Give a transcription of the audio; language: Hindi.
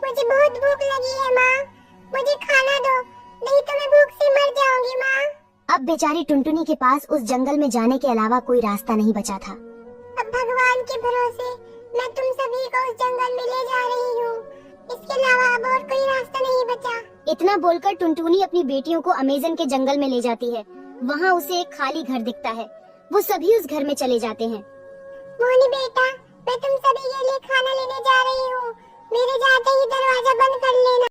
मुझे बहुत भूख लगी है माँ, मुझे खाना दो, नहीं तो मैं भूख से मर जाऊंगी माँ। अब बेचारी टुनटुनी के पास उस जंगल में जाने के अलावा कोई रास्ता नहीं बचा था। अब भगवान के भरोसे मैं तुम सभी को उस जंगल में ले जा रही हूँ, इसके अलावा अब और कोई रास्ता नहीं बचा। इतना बोलकर टुनटुनी अपनी बेटियों को अमेज़न के जंगल में ले जाती है। वहाँ उसे एक खाली घर दिखता है। वो सभी उस घर में चले जाते हैं। मोनी बेटा, मैं तुम सभी के लिए खाना लेने जा रही हूँ, मेरे जाते ही दरवाजा बंद कर लेना।